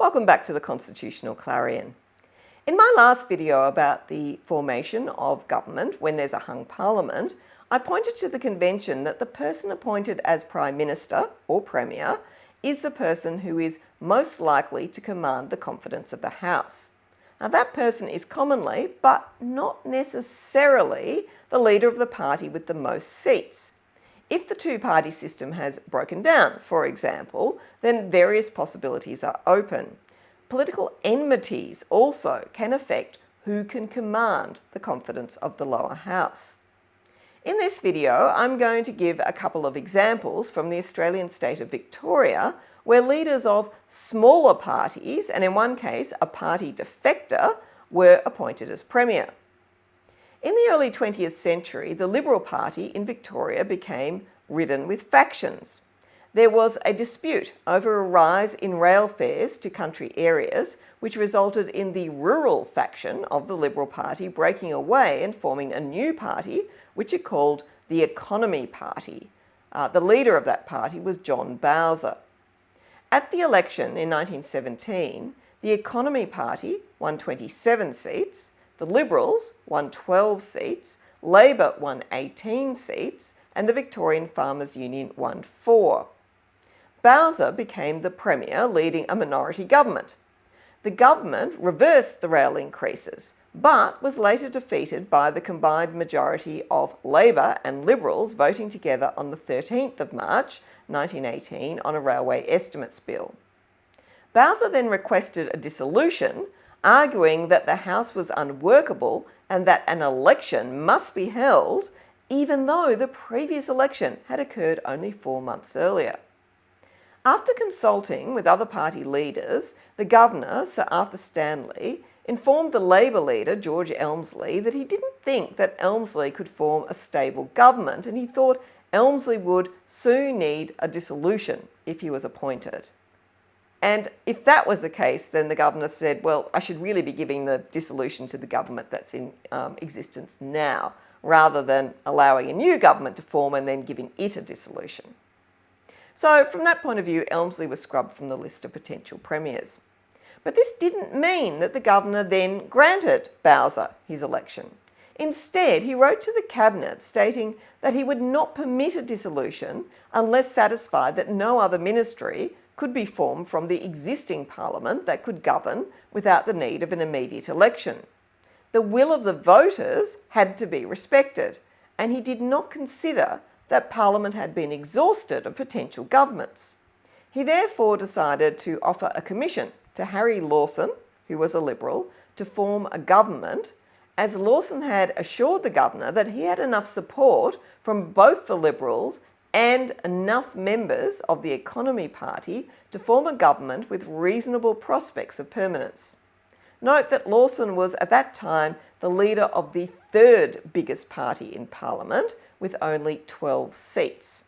Welcome back to the Constitutional Clarion. In my last video about the formation of government when there's a hung parliament, I pointed to the convention that the person appointed as Prime Minister or Premier is the person who is most likely to command the confidence of the House. Now that person is commonly, but not necessarily, the leader of the party with the most seats. If the two-party system has broken down, for example, then various possibilities are open. Political enmities also can affect who can command the confidence of the lower house. In this video, I'm going to give a couple of examples from the Australian state of Victoria where leaders of smaller parties, and in one case a party defector, were appointed as Premier. In the early 20th century, the Liberal Party in Victoria became ridden with factions. There was a dispute over a rise in rail fares to country areas, which resulted in the rural faction of the Liberal Party breaking away and forming a new party, which it called the Economy Party. The leader of that party was John Bowser. At the election in 1917, the Economy Party won 27 seats, the Liberals won 12 seats, Labor won 18 seats, and the Victorian Farmers Union won 4. Bowser became the Premier, leading a minority government. The government reversed the rail increases, but was later defeated by the combined majority of Labor and Liberals voting together on the 13th of March 1918 on a railway estimates bill. Bowser then requested a dissolution, arguing that the House was unworkable and that an election must be held, even though the previous election had occurred only 4 months earlier. After consulting with other party leaders, the Governor, Sir Arthur Stanley, informed the Labor leader, George Elmsley, that he didn't think that Elmsley could form a stable government, and he thought Elmsley would soon need a dissolution if he was appointed. And if that was the case, then the Governor said, well, I should really be giving the dissolution to the government that's in existence now, rather than allowing a new government to form and then giving it a dissolution. So from that point of view, Elmsley was scrubbed from the list of potential premiers. But this didn't mean that the Governor then granted Bowser his election. Instead, he wrote to the Cabinet stating that he would not permit a dissolution unless satisfied that no other ministry could be formed from the existing Parliament that could govern without the need of an immediate election. The will of the voters had to be respected, and he did not consider that Parliament had been exhausted of potential governments. He therefore decided to offer a commission to Harry Lawson, who was a Liberal, to form a government, as Lawson had assured the Governor that he had enough support from both the Liberals and enough members of the Economy Party to form a government with reasonable prospects of permanence. Note that Lawson was at that time the leader of the third biggest party in Parliament with only 12 seats.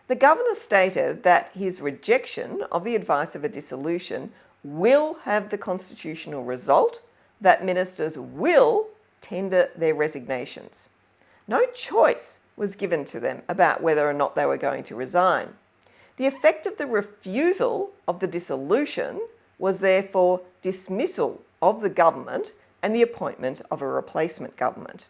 The Governor stated that his rejection of the advice of a dissolution will have the constitutional result that ministers will tender their resignations. No choice was given to them about whether or not they were going to resign. The effect of the refusal of the dissolution was therefore dismissal of the government and the appointment of a replacement government.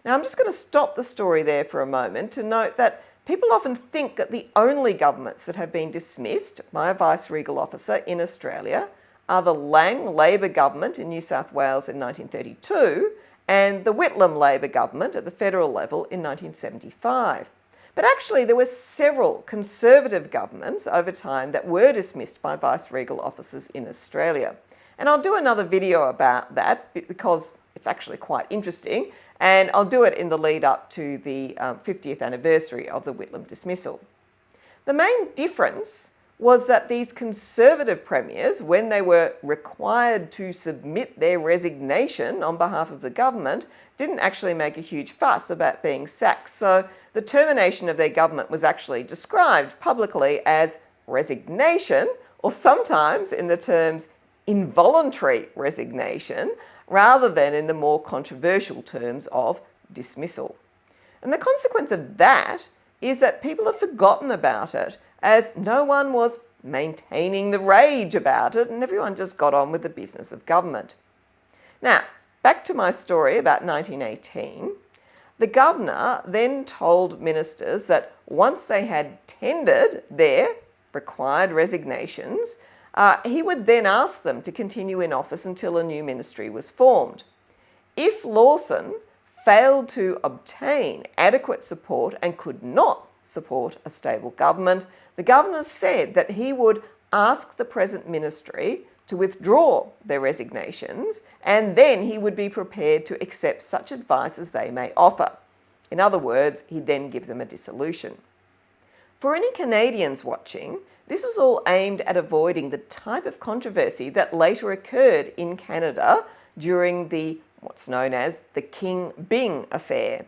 Now I'm just going to stop the story there for a moment to note that people often think that the only governments that have been dismissed by a vice-regal officer in Australia are the Lang Labor government in New South Wales in 1932 and the Whitlam Labor government at the federal level in 1975. But actually there were several Conservative governments over time that were dismissed by vice-regal officers in Australia. And I'll do another video about that because it's actually quite interesting, and I'll do it in the lead up to the 50th anniversary of the Whitlam dismissal. The main difference was that these Conservative premiers, when they were required to submit their resignation on behalf of the government, didn't actually make a huge fuss about being sacked. So the termination of their government was actually described publicly as resignation, or sometimes in the terms involuntary resignation, rather than in the more controversial terms of dismissal. And the consequence of that is that people have forgotten about it, as no one was maintaining the rage about it, and everyone just got on with the business of government. Now, back to my story about 1918. The governor then told ministers that once they had tendered their required resignations, he would then ask them to continue in office until a new ministry was formed. If Lawson failed to obtain adequate support and could not support a stable government, the governor said that he would ask the present ministry to withdraw their resignations, and then he would be prepared to accept such advice as they may offer. In other words, he'd then give them a dissolution. For any Canadians watching, this was all aimed at avoiding the type of controversy that later occurred in Canada during what's known as the King Byng affair.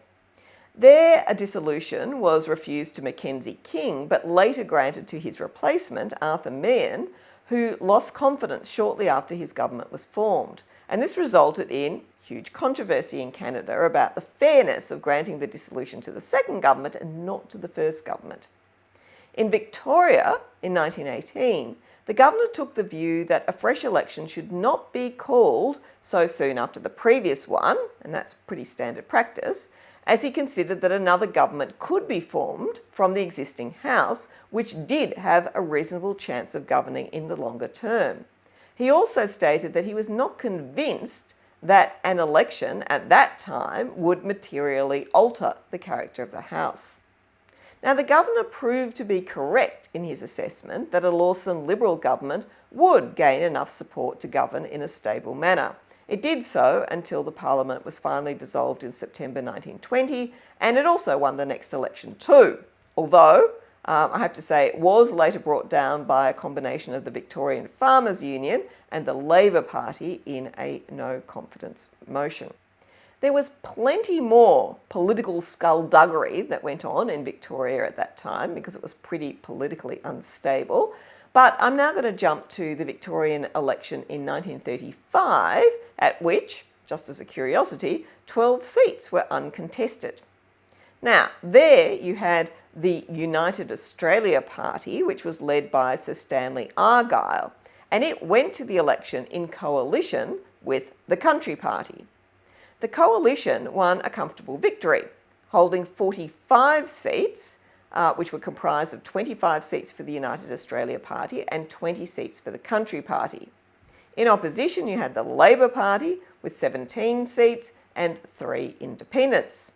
There, a dissolution was refused to Mackenzie King, but later granted to his replacement, Arthur Meighen, who lost confidence shortly after his government was formed. And this resulted in huge controversy in Canada about the fairness of granting the dissolution to the second government and not to the first government. In Victoria, in 1918, the governor took the view that a fresh election should not be called so soon after the previous one, and that's pretty standard practice, as he considered that another government could be formed from the existing House, which did have a reasonable chance of governing in the longer term. He also stated that he was not convinced that an election at that time would materially alter the character of the House. Now, the governor proved to be correct in his assessment that a Lawson Liberal government would gain enough support to govern in a stable manner. It did so until the Parliament was finally dissolved in September 1920, and it also won the next election too, although I have to say it was later brought down by a combination of the Victorian Farmers Union and the Labor Party in a no-confidence motion. There was plenty more political skulduggery that went on in Victoria at that time because it was pretty politically unstable. But I'm now going to jump to the Victorian election in 1935, at which, just as a curiosity, 12 seats were uncontested. Now, there you had the United Australia Party, which was led by Sir Stanley Argyle, and it went to the election in coalition with the Country Party. The coalition won a comfortable victory, holding 45 seats, which were comprised of 25 seats for the United Australia Party and 20 seats for the Country Party. In opposition, you had the Labor Party with 17 seats and 3 independents.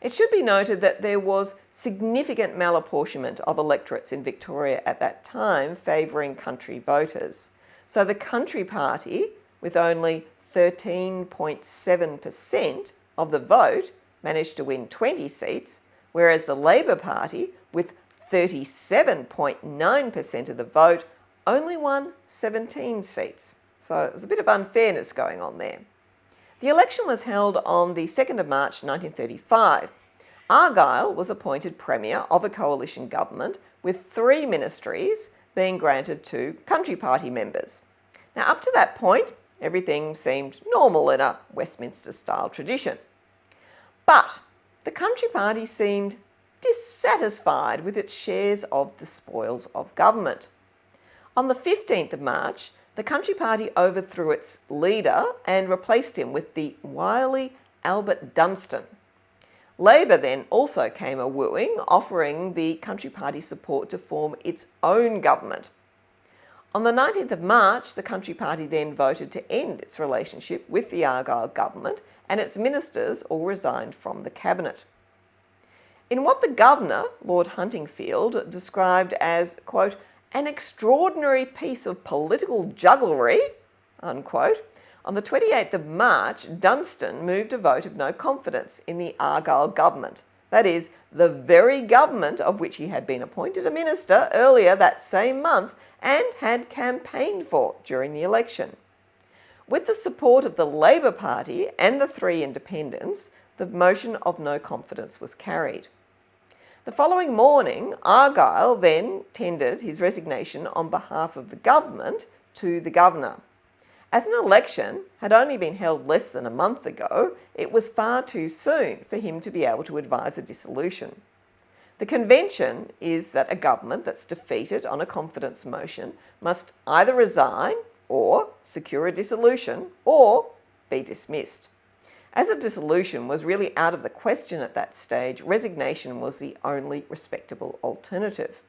It should be noted that there was significant malapportionment of electorates in Victoria at that time favouring country voters. So the Country Party, with only 13.7% of the vote, managed to win 20 seats, whereas the Labor Party, with 37.9% of the vote, only won 17 seats. So there's a bit of unfairness going on there. The election was held on the 2nd of March 1935. Argyle was appointed Premier of a coalition government, with 3 ministries being granted to Country Party members. Now, up to that point, everything seemed normal in a Westminster-style tradition. But the Country Party seemed dissatisfied with its shares of the spoils of government. On the 15th of March, the Country Party overthrew its leader and replaced him with the wily Albert Dunstan. Labor then also came a-wooing, offering the Country Party support to form its own government. On the 19th of March, the Country Party then voted to end its relationship with the Argyle government, and its ministers all resigned from the cabinet. In what the governor, Lord Huntingfield, described as, quote, an extraordinary piece of political jugglery, unquote, on the 28th of March, Dunstan moved a vote of no confidence in the Argyle government. That is, the very government of which he had been appointed a minister earlier that same month and had campaigned for during the election. With the support of the Labor Party and the 3 independents, the motion of no confidence was carried. The following morning, Argyle then tendered his resignation on behalf of the government to the governor. As an election had only been held less than a month ago, it was far too soon for him to be able to advise a dissolution. The convention is that a government that's defeated on a confidence motion must either resign or secure a dissolution or be dismissed. As a dissolution was really out of the question at that stage, resignation was the only respectable alternative.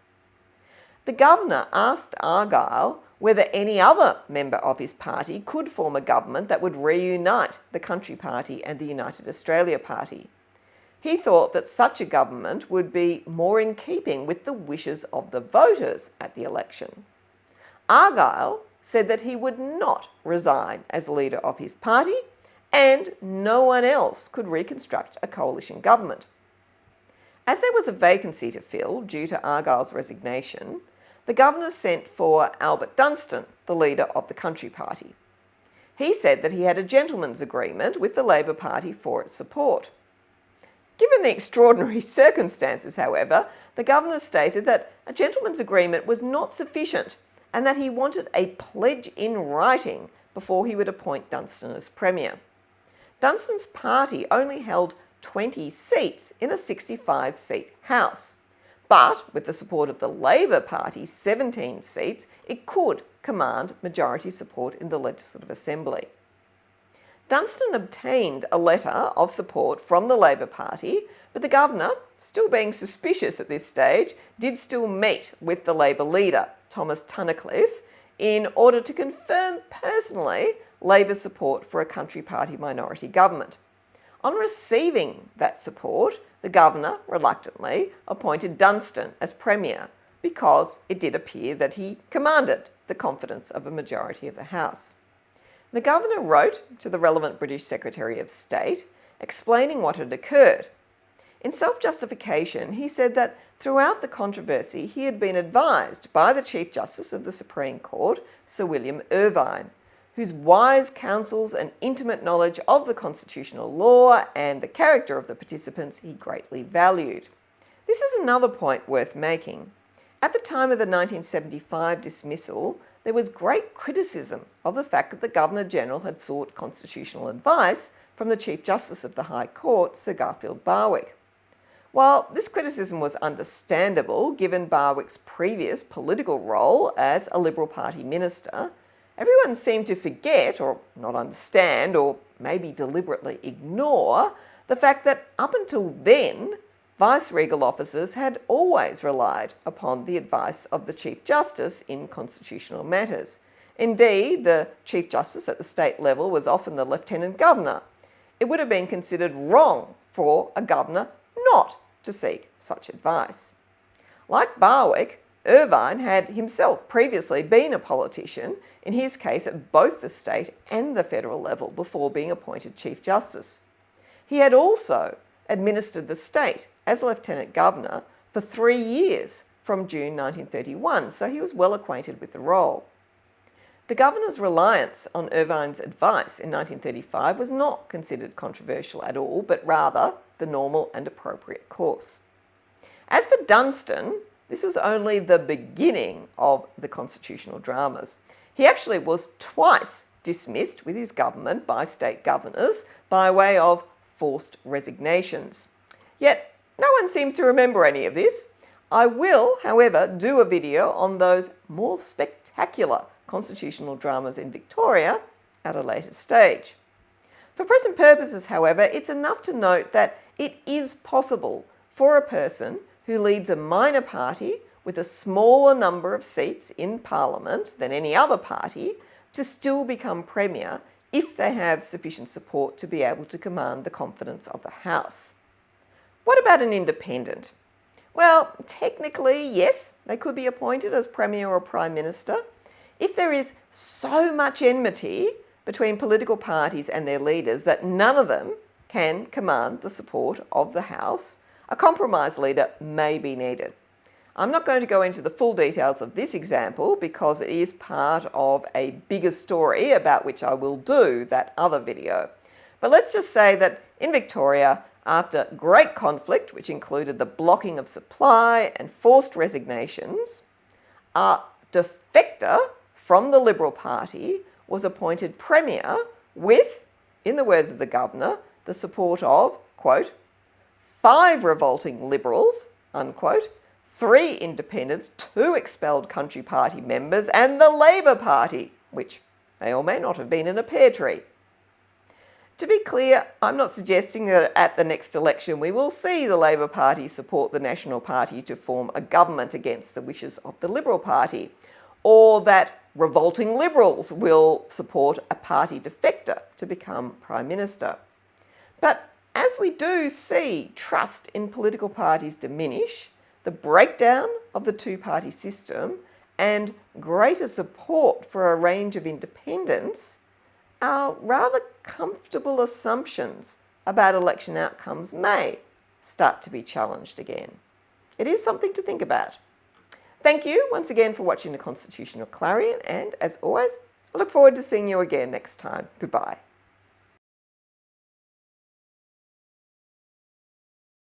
The governor asked Argyle whether any other member of his party could form a government that would reunite the Country Party and the United Australia Party. He thought that such a government would be more in keeping with the wishes of the voters at the election. Argyle said that he would not resign as leader of his party and no one else could reconstruct a coalition government. As there was a vacancy to fill due to Argyle's resignation, the governor sent for Albert Dunstan, the leader of the Country Party. He said that he had a gentleman's agreement with the Labor Party for its support. Given the extraordinary circumstances, however, the governor stated that a gentleman's agreement was not sufficient and that he wanted a pledge in writing before he would appoint Dunstan as Premier. Dunstan's party only held 20 seats in a 65-seat House, but with the support of the Labor Party's 17 seats, it could command majority support in the Legislative Assembly. Dunstan obtained a letter of support from the Labor Party, but the governor, still being suspicious at this stage, did still meet with the Labor leader, Thomas Tunnicliffe, in order to confirm personally Labor's support for a Country Party minority government. On receiving that support, the governor reluctantly appointed Dunstan as Premier because it did appear that he commanded the confidence of a majority of the House. The governor wrote to the relevant British Secretary of State explaining what had occurred. In self-justification, he said that throughout the controversy he had been advised by the Chief Justice of the Supreme Court, Sir William Irvine, whose wise counsels and intimate knowledge of the constitutional law and the character of the participants he greatly valued. This is another point worth making. At the time of the 1975 dismissal, there was great criticism of the fact that the Governor-General had sought constitutional advice from the Chief Justice of the High Court, Sir Garfield Barwick. While this criticism was understandable, given Barwick's previous political role as a Liberal Party minister, everyone seemed to forget, or not understand, or maybe deliberately ignore the fact that up until then, vice-regal officers had always relied upon the advice of the Chief Justice in constitutional matters. Indeed, the Chief Justice at the state level was often the Lieutenant Governor. It would have been considered wrong for a governor not to seek such advice. Like Barwick, Irvine had himself previously been a politician, in his case at both the state and the federal level, before being appointed Chief Justice. He had also administered the state as Lieutenant Governor for 3 years from June 1931, so he was well acquainted with the role. The Governor's reliance on Irvine's advice in 1935 was not considered controversial at all, but rather the normal and appropriate course. As for Dunstan, this was only the beginning of the constitutional dramas. He actually was twice dismissed with his government by state governors by way of forced resignations. Yet no one seems to remember any of this. I will, however, do a video on those more spectacular constitutional dramas in Victoria at a later stage. For present purposes, however, it's enough to note that it is possible for a person who leads a minor party with a smaller number of seats in Parliament than any other party to still become Premier if they have sufficient support to be able to command the confidence of the House. What about an independent? Well, technically, yes, they could be appointed as Premier or Prime Minister. If there is so much enmity between political parties and their leaders that none of them can command the support of the House, a compromise leader may be needed. I'm not going to go into the full details of this example because it is part of a bigger story about which I will do that other video. But let's just say that in Victoria, after great conflict, which included the blocking of supply and forced resignations, a defector from the Liberal Party was appointed Premier with, in the words of the Governor, the support of, quote, 5 revolting Liberals, unquote, 3 independents, 2 expelled Country Party members, and the Labor Party, which may or may not have been in a pear tree. To be clear, I'm not suggesting that at the next election we will see the Labor Party support the National Party to form a government against the wishes of the Liberal Party, or that revolting Liberals will support a party defector to become Prime Minister. But as we do see trust in political parties diminish, the breakdown of the two-party system and greater support for a range of independents, our rather comfortable assumptions about election outcomes may start to be challenged again. It is something to think about. Thank you once again for watching the Constitutional Clarion, and as always, I look forward to seeing you again next time. Goodbye.